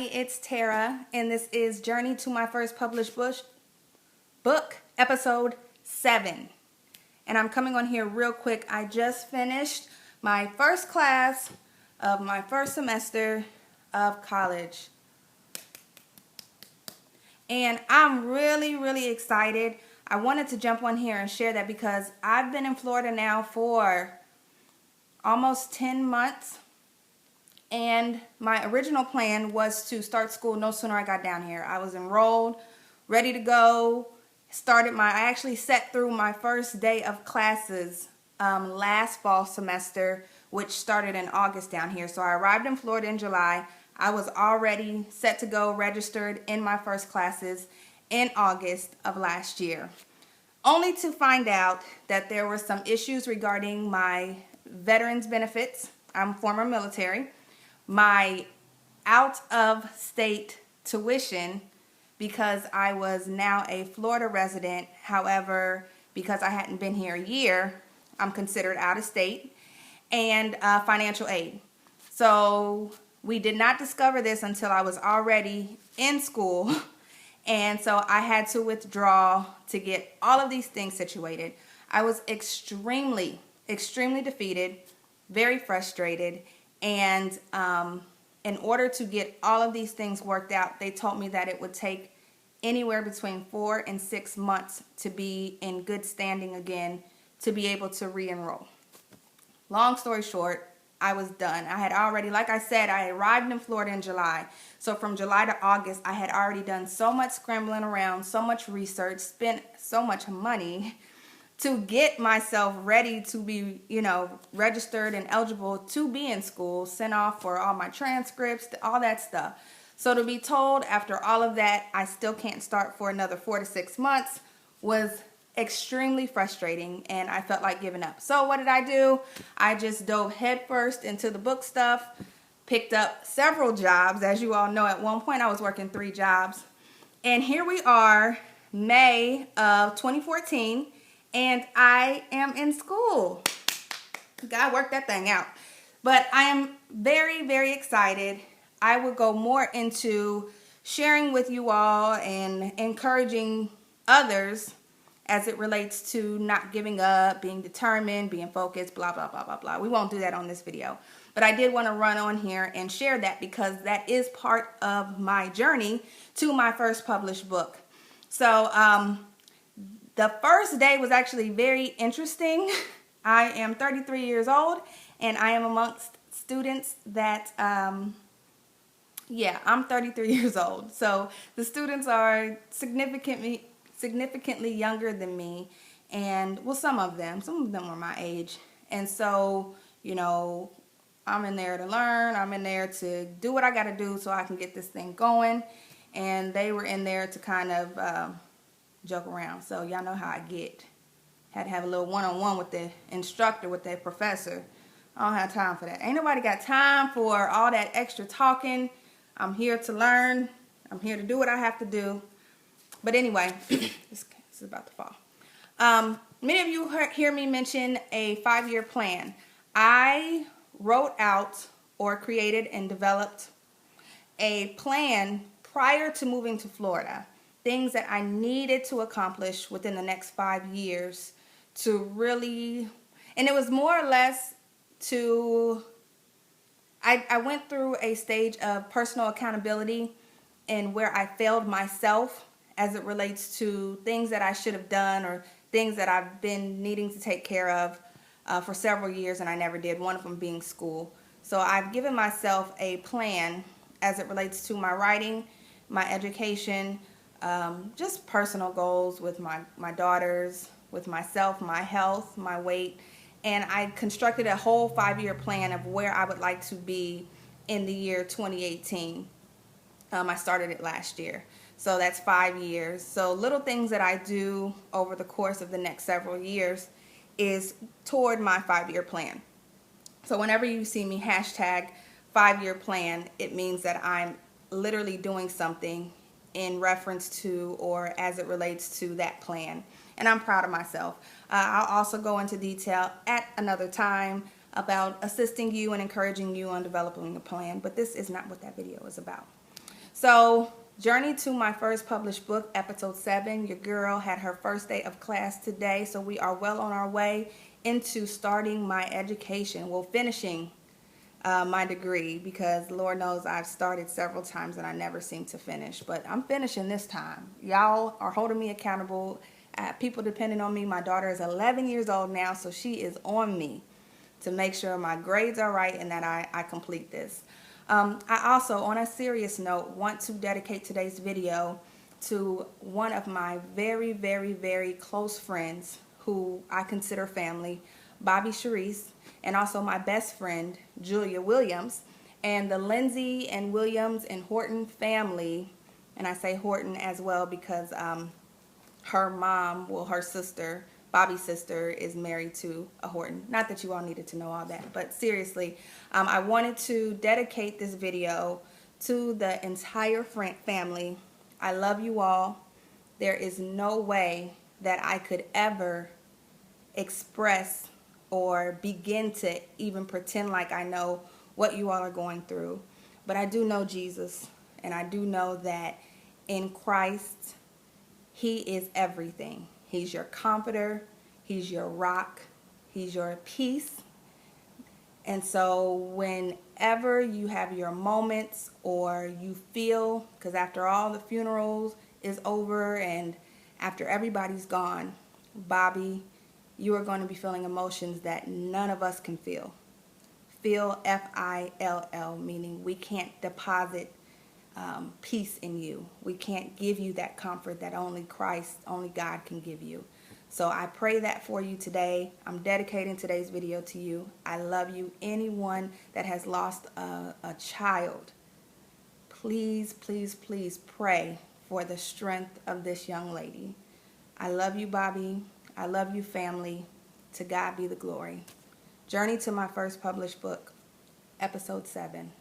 It's Tara, and this is Journey to My First Published Book, episode 7. And I'm coming on here real quick. I just finished my first class of my first semester of college. And I'm really excited. I wanted to jump on here and share that because I've been in Florida now for almost 10 months. And my original plan was to start school no sooner I got down here. I was enrolled, ready to go. I actually sat through my first day of classes last fall semester, which started in August down here. So I arrived in Florida in July. I was already set to go, registered in my first classes in August of last year. Only to find out that there were some issues regarding my veterans benefits. I'm former military. My out-of-state tuition, because I was now a Florida resident. However, because I hadn't been here a year, I'm considered out of state, and financial aid. So we did not discover this until I was already in school, and so I had to withdraw to get all of these things situated. I was extremely defeated, very frustrated. And in order to get all of these things worked out, they told me that it would take anywhere between 4 and 6 months to be in good standing again, to be able to re-enroll. Long story short, I was done. I had already, like I said, I arrived in Florida in July. So from July to August, I had already done so much scrambling around, so much research, spent so much money to get myself ready to be, registered and eligible to be in school, sent off for all my transcripts, all that stuff. So to be told after all of that, I still can't start for another 4 to 6 months was extremely frustrating, and I felt like giving up. So what did I do? I just dove headfirst into the book stuff, picked up several jobs. As you all know, at one point I was working 3 jobs. And here we are, May of 2014. And I am in school. God worked that thing out. But I am very excited. I will go more into sharing with you all and encouraging others as it relates to not giving up, being determined, being focused, blah, blah. We won't do that on this video. But I did want to run on here and share that because that is part of my journey to my first published book. So, the first day was actually very interesting. I am 33 years old, and I am amongst students that, I'm 33 years old. So the students are significantly younger than me, and well, some of them were my age. And so, I'm in there to learn. I'm in there to do what I got to do so I can get this thing going. And they were in there to kind of joke around. So y'all know how I get. Had to have a little one-on-one with the instructor, with that professor. I don't have time for that. Ain't nobody got time for all that extra talking. I'm here to learn. I'm here to do what I have to do. But anyway, this is about to fall. Many of you hear me mention a 5-year plan. I wrote out or created and developed a plan prior to moving to Florida. Things that I needed to accomplish within the next 5 years to really, and it was more or less to, I went through a stage of personal accountability and where I failed myself as it relates to things that I should have done or things that I've been needing to take care of for several years and I never did, one of them being school. So I've given myself a plan as it relates to my writing, my education, just personal goals with my daughters, with myself, my health, my weight, and I constructed a whole 5-year plan of where I would like to be in the year 2018. I started it last year, so that's 5 years. So little things that I do over the course of the next several years is toward my 5-year plan. So whenever you see me hashtag 5-year plan, it means that I'm literally doing something in reference to or as it relates to that plan. And I'm proud of myself. I'll also go into detail at another time about assisting you and encouraging you on developing a plan, but this is not what that video is about. So, journey to my first published book, episode 7. Your girl had her first day of class today, so we are well on our way into starting my education. Well, finishing my degree, because Lord knows I've started several times and I never seem to finish. But I'm finishing this time. Y'all are holding me accountable. People depending on me. My daughter is 11 years old now, so she is on me to make sure my grades are right and that I complete this. I also, on a serious note, want to dedicate today's video to one of my very, very, very close friends who I consider family, Bobby Sharice, and also my best friend, Julia Williams, and the Lindsay and Williams and Horton family. And I say Horton as well because her mom, well, her sister, Bobby's sister, is married to a Horton. Not that you all needed to know all that, but seriously, I wanted to dedicate this video to the entire family. I love you all. There is no way that I could ever express or begin to even pretend like I know what you all are going through. But I do know Jesus, and I do know that in Christ, He is everything. He's your comforter. He's your rock. He's your peace. And so whenever you have your moments or you feel, because after all the funerals is over and after everybody's gone, Bobby, you are going to be feeling emotions that none of us can feel. Feel, F-I-L-L, meaning we can't deposit peace in you. We can't give you that comfort that only Christ, only God can give you. So I pray that for you today. I'm dedicating today's video to you. I love you. Anyone that has lost a child, please, please, please pray for the strength of this young lady. I love you, Bobby. I love you, family. To God be the glory. Journey to my first published book, episode 7.